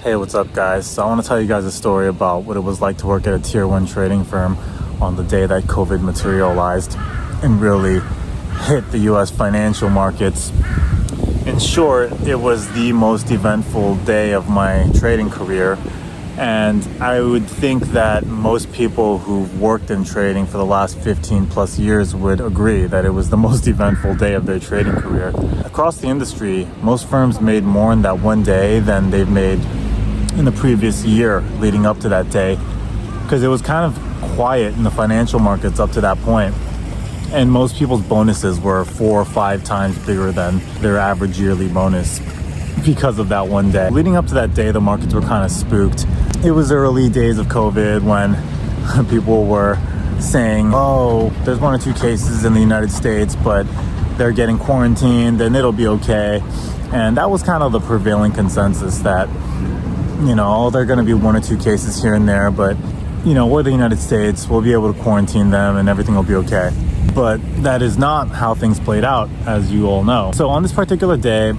Hey, what's up guys? So I want to tell you guys a story about what it was like to work at a tier 1 trading firm on the day that COVID materialized and really hit the US financial markets. In short, it was the most eventful day of my trading career, and I would think that most people who've worked in trading for the last 15 plus years would agree that it was the most eventful day of their trading career. Across the industry, most firms made more in that one day than they've made in the previous year leading up to that day, because it was kind of quiet in the financial markets up to that point. And most people's bonuses were 4 or 5 times bigger than their average yearly bonus because of that one day. Leading up to that day, the markets were kind of spooked. It was early days of COVID when people were saying, oh, there's 1 or 2 cases in the United States, but they're getting quarantined and it'll be okay. And that was kind of the prevailing consensus, that, you know, there are going to be 1 or 2 cases here and there, but, you know, we're the United States, we'll be able to quarantine them and everything will be okay. But that is not how things played out, as you all know. So on this particular day,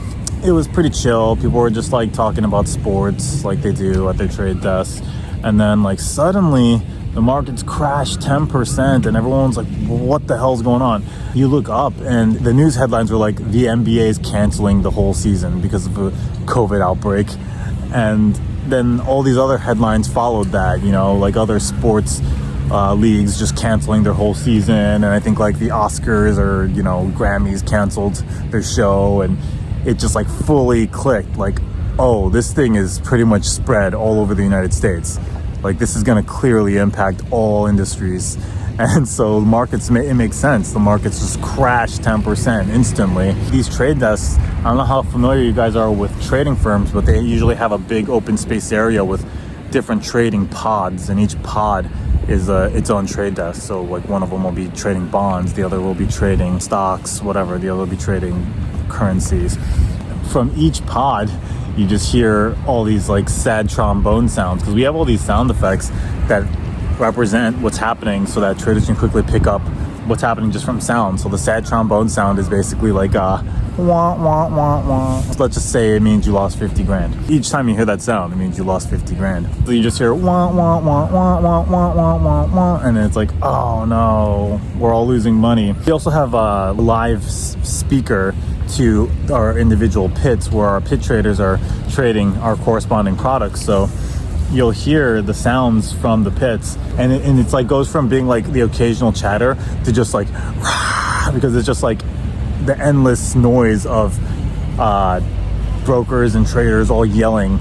it was pretty chill. People were just like talking about sports like they do at their trade desks. And then like suddenly the markets crashed 10% and everyone's like, well, what the hell's going on? You look up and the news headlines were like, the NBA is canceling the whole season because of a COVID outbreak. And then all these other headlines followed that, you know, like other sports leagues just canceling their whole season. And I think like the Oscars or, you know, Grammys canceled their show, and it just like fully clicked like, oh, this thing is pretty much spread all over the United States. Like this is going to clearly impact all industries. And so markets, it makes sense. The markets just crashed 10% instantly. These trade desks, I don't know how familiar you guys are with trading firms, but they usually have a big open space area with different trading pods, and each pod is its own trade desk. So like one of them will be trading bonds, the other will be trading stocks, whatever, the other will be trading currencies. From each pod, you just hear all these like sad trombone sounds, because we have all these sound effects that represent what's happening so that traders can quickly pick up what's happening just from sound. So the sad trombone sound is basically like wah, wah, wah, wah. Let's just say it means you lost 50 grand. Each time you hear that sound, it means you lost 50 grand. So you just hear wah, wah, wah, wah, wah, wah, wah, wah, wah, and it's like, oh no, we're all losing money. We also have a live speaker to our individual pits where our pit traders are trading our corresponding products. So you'll hear the sounds from the pits, and it's like goes from being like the occasional chatter to just like because it's just like the endless noise of brokers and traders all yelling,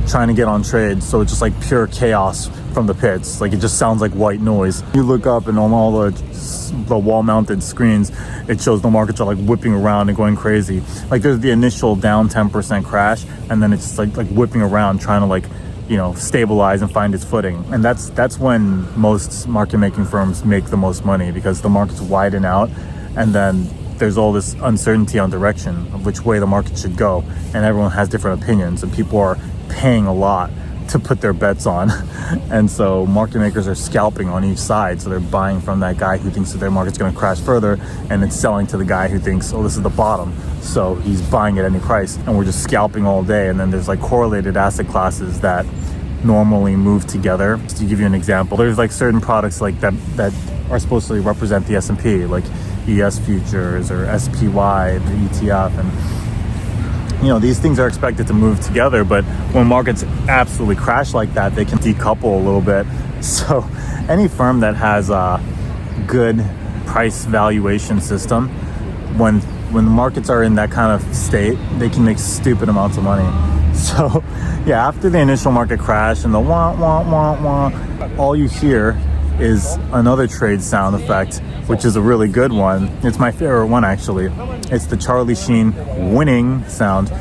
trying to get on trades. So it's just like pure chaos from the pits. Like it just sounds like white noise. You look up and on all the wall-mounted screens, it shows the markets are like whipping around and going crazy. Like there's the initial down 10% crash, and then it's like whipping around trying to like, you know, stabilize and find its footing. And that's when most market making firms make the most money, because the markets widen out and then there's all this uncertainty on direction of which way the market should go, and everyone has different opinions and people are paying a lot to put their bets on. And so market makers are scalping on each side. So they're buying from that guy who thinks that their market's going to crash further, and it's selling to the guy who thinks, oh, this is the bottom. So he's buying at any price, and we're just scalping all day. And then there's like correlated asset classes that normally move together. Just to give you an example, there's like certain products like that are supposed to represent the S&P, like ES futures or SPY, the ETF, and you know, these things are expected to move together, but when markets absolutely crash like that, they can decouple a little bit. So any firm that has a good price valuation system, when the markets are in that kind of state, they can make stupid amounts of money. So yeah, after the initial market crash and the wah, wah, wah, wah, all you hear is another trade sound effect, which is a really good one. It's my favorite one, actually. It's the Charlie Sheen winning sound.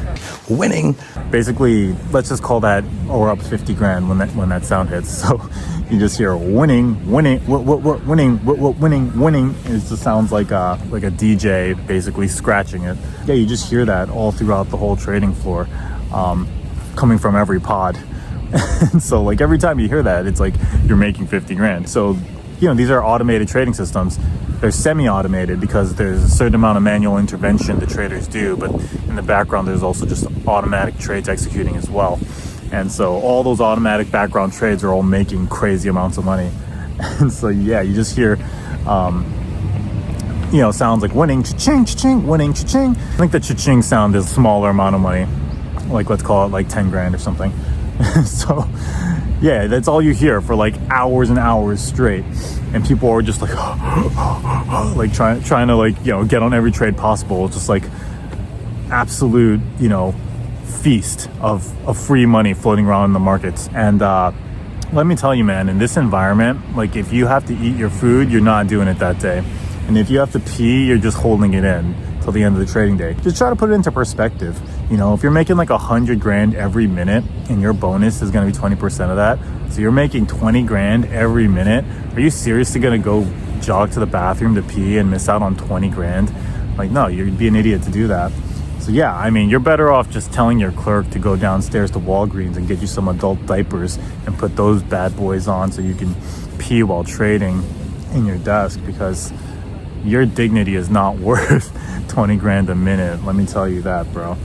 Winning. Basically, let's just call that, oh, we're up 50 grand when that sound hits. So you just hear winning, winning, winning, winning. It just sounds like a DJ basically scratching it. Yeah, you just hear that all throughout the whole trading floor, coming from every pod. And so like every time you hear that, it's like you're making 50 grand. So these are automated trading systems. They're semi-automated because there's a certain amount of manual intervention the traders do, but in the background there's also just automatic trades executing as well. And so all those automatic background trades are all making crazy amounts of money. And so yeah, you just hear sounds like winning, cha-ching, cha-ching, winning, cha-ching. I think the cha-ching sound is a smaller amount of money, like let's call it like 10 grand or something. So yeah, that's all you hear for like hours and hours straight, and people are just like like trying to like get on every trade possible. It's just like absolute feast of free money floating around in the markets. And let me tell you, man, in this environment, like if you have to eat your food, you're not doing it that day, and if you have to pee, you're just holding it in till the end of the trading day. Just try to put it into perspective. If you're making like 100 grand every minute and your bonus is going to be 20% of that, so you're making 20 grand every minute, are you seriously going to go jog to the bathroom to pee and miss out on 20 grand? Like, no, you'd be an idiot to do that. So yeah, I mean, you're better off just telling your clerk to go downstairs to Walgreens and get you some adult diapers and put those bad boys on so you can pee while trading in your desk, because your dignity is not worth 20 grand a minute. Let me tell you that, bro.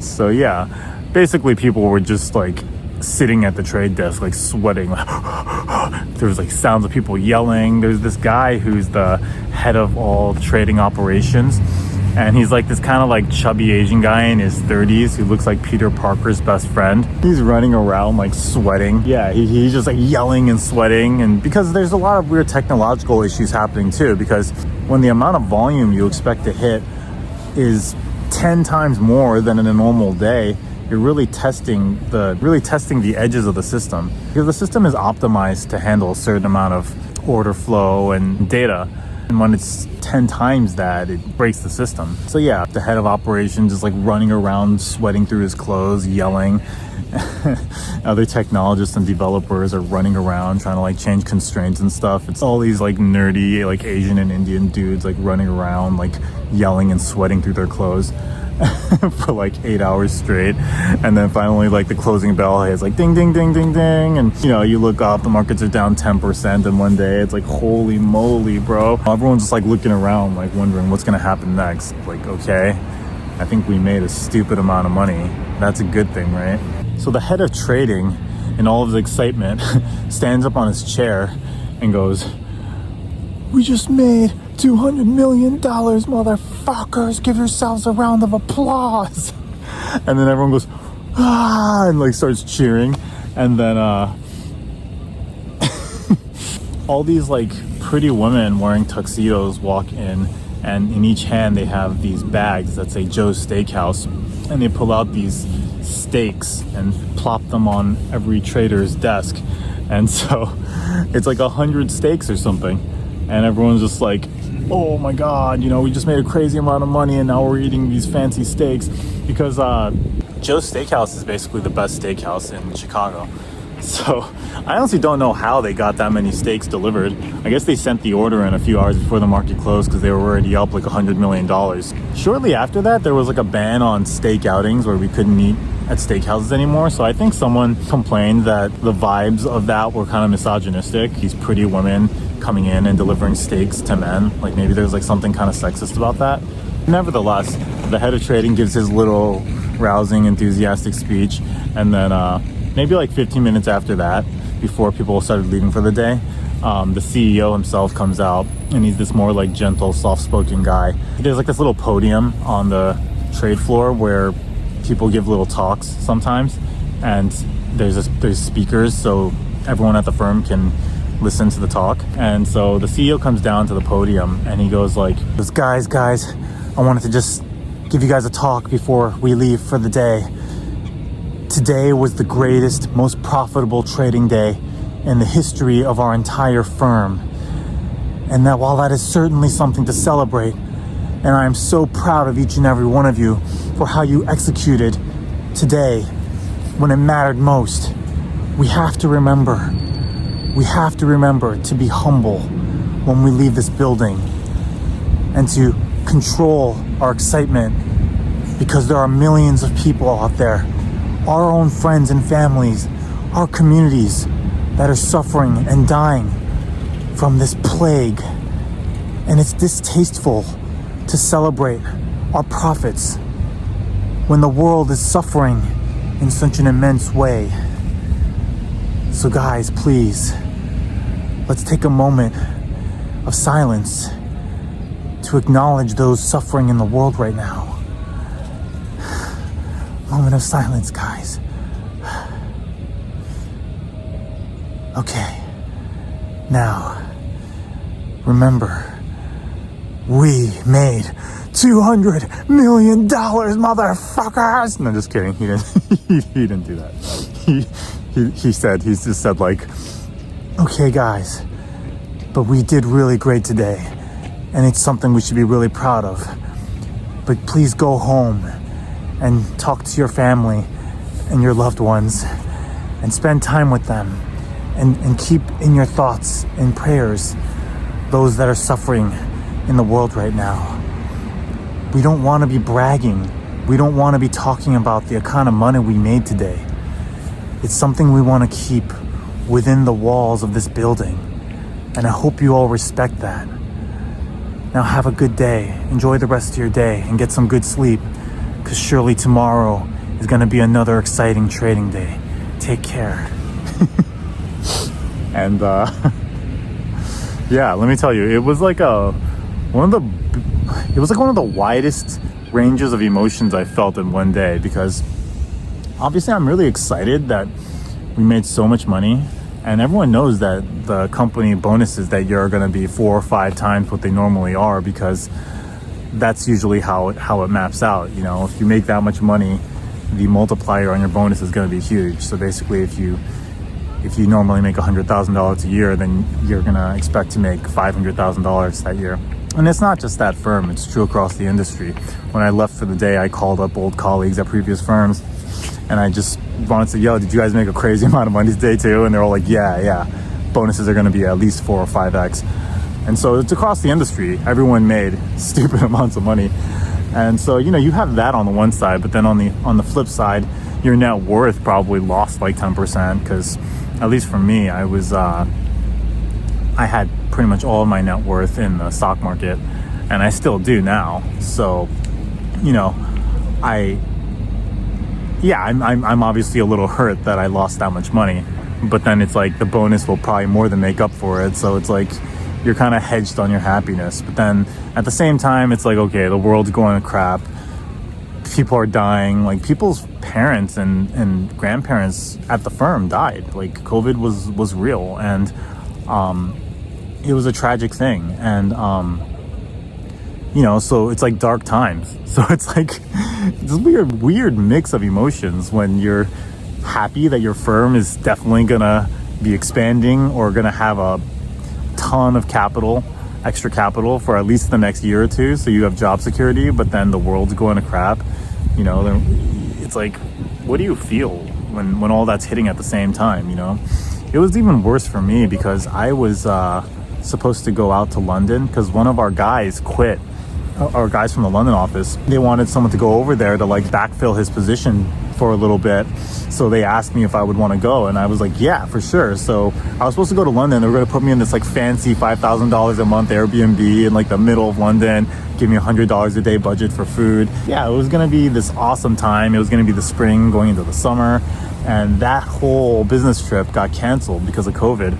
So yeah, basically people were just like sitting at the trade desk, like sweating. There was like sounds of people yelling. There's this guy who's the head of all trading operations, and he's like this kind of like chubby Asian guy in his 30s who looks like Peter Parker's best friend. He's running around like sweating. Yeah, he's just like yelling and sweating, and because there's a lot of weird technological issues happening too, because when the amount of volume you expect to hit is 10 times more than in a normal day, you're really testing the edges of the system, because the system is optimized to handle a certain amount of order flow and data, and when it's 10 times that, it breaks the system. So yeah, the head of operations is like running around sweating through his clothes, yelling. Other technologists and developers are running around trying to like change constraints and stuff. It's all these like nerdy like Asian and Indian dudes like running around like yelling and sweating through their clothes for like 8 hours straight. And then finally like the closing bell hits like ding ding ding ding ding, and you look up, the markets are down 10% in one day. It's like, holy moly, bro. Everyone's just like looking around like wondering what's gonna happen next. Like, okay, I think we made a stupid amount of money. That's a good thing, right? So the head of trading, in all of his excitement, stands up on his chair and goes, "We just made $200 million, motherfuckers. Give yourselves a round of applause." And then everyone goes, "Ah," and like starts cheering. And then all these like pretty women wearing tuxedos walk in, and in each hand they have these bags that say Joe's Steakhouse, and they pull out these steaks and plop them on every trader's desk. And so it's like 100 steaks or something, and everyone's just like, oh my god, we just made a crazy amount of money and now we're eating these fancy steaks, because Joe's Steakhouse is basically the best steakhouse in Chicago. So I honestly don't know how they got that many steaks delivered. I guess they sent the order in a few hours before the market closed because they were already up like $100 million. Shortly after that, there was like a ban on steak outings where we couldn't eat at steakhouses anymore. So I think someone complained that the vibes of that were kind of misogynistic. These pretty women coming in and delivering steaks to men. Like maybe there's like something kind of sexist about that. Nevertheless, the head of trading gives his little rousing, enthusiastic speech, and then maybe like 15 minutes after that, before people started leaving for the day, the CEO himself comes out, and he's this more like gentle, soft-spoken guy. There's like this little podium on the trade floor where people give little talks sometimes, and there's speakers so everyone at the firm can listen to the talk. And so the CEO comes down to the podium and he goes like, guys, I wanted to just give you guys a talk before we leave for the day. Today was the greatest, most profitable trading day in the history of our entire firm. And that while that is certainly something to celebrate, and I am so proud of each and every one of you for how you executed today when it mattered most, we have to remember to be humble when we leave this building, and to control our excitement, because there are millions of people out there, our own friends and families, our communities, that are suffering and dying from this plague. And it's distasteful to celebrate our profits when the world is suffering in such an immense way. So guys, please, let's take a moment of silence to acknowledge those suffering in the world right now. Moment of silence, guys. Okay, now, remember, we made $200 million, motherfuckers! No, just kidding. He didn't. He didn't do that. He just said like, okay, guys, but we did really great today, and it's something we should be really proud of. But please go home and talk to your family and your loved ones, and spend time with them, and keep in your thoughts and prayers those that are suffering in the world right now. We don't want to be bragging. We don't want to be talking about the kind of money we made today. It's something we want to keep within the walls of this building. And I hope you all respect that. Now have a good day. Enjoy the rest of your day and get some good sleep, because surely tomorrow is going to be another exciting trading day. Take care. And yeah, let me tell you, it was like one of the widest ranges of emotions I felt in one day, because obviously I'm really excited that we made so much money, and everyone knows that the company bonuses that year are going to be 4 or 5 times what they normally are, because that's usually how it maps out. You know, if you make that much money, the multiplier on your bonus is going to be huge. So basically, if you normally make $100,000 a year, then you're going to expect to make $500,000 that year. And it's not just that firm, it's true across the industry. When I left for the day, I called up old colleagues at previous firms, and I just wanted to say, yo, did you guys make a crazy amount of money today too? And they're all like, yeah, bonuses are going to be at least 4 or 5x. And so it's across the industry. Everyone made stupid amounts of money. And so, you know, you have that on the one side, but then on the flip side, your net worth probably lost like 10%, because at least for me, I had pretty much all of my net worth in the stock market, and I still do now. So, you know, I'm obviously a little hurt that I lost that much money, but then it's like the bonus will probably more than make up for it. So it's like you're kind of hedged on your happiness. But then at the same time, it's like, okay, the world's going to crap. People are dying. Like, people's parents and grandparents at the firm died. Like, COVID was real, and it was a tragic thing. And you know, so it's like dark times. So it's like this weird mix of emotions when you're happy that your firm is definitely gonna be expanding or gonna have a ton of extra capital for at least the next year or two, so you have job security. But then the world's going to crap. You know, then it's like, what do you feel when all that's hitting at the same time? You know, it was even worse for me because I was supposed to go out to London because one of our guys quit. Our guys from the London office, they wanted someone to go over there to like backfill his position for a little bit. So they asked me if I would want to go, and I was like, yeah, for sure. So I was supposed to go to London. They were going to put me in this like fancy $5,000 a month Airbnb in like the middle of London, give me $100 a day budget for food. Yeah, it was going to be this awesome time. It was going to be the spring going into the summer, and that whole business trip got canceled because of COVID.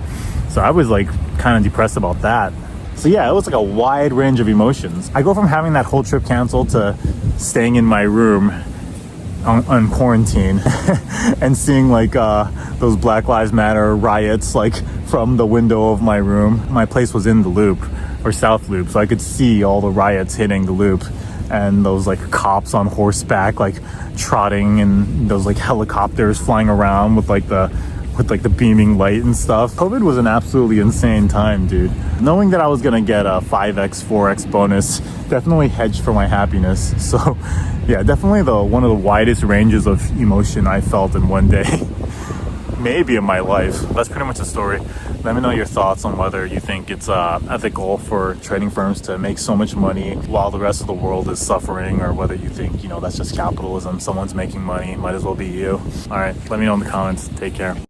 So I was like kind of depressed about that. So yeah, it was like a wide range of emotions. I go from having that whole trip canceled to staying in my room on quarantine and seeing like those Black Lives Matter riots like from the window of my room. My place was in the Loop, or South Loop, so I could see all the riots hitting the Loop, and those like cops on horseback like trotting, and those like helicopters flying around with like the beaming light and stuff. COVID was an absolutely insane time, dude. Knowing that I was gonna get a 5x, 4x bonus definitely hedged for my happiness. So yeah, definitely one of the widest ranges of emotion I felt in one day, maybe in my life. That's pretty much the story. Let me know your thoughts on whether you think it's ethical for trading firms to make so much money while the rest of the world is suffering, or whether you think, you know, that's just capitalism. Someone's making money, might as well be you. All right, let me know in the comments. Take care.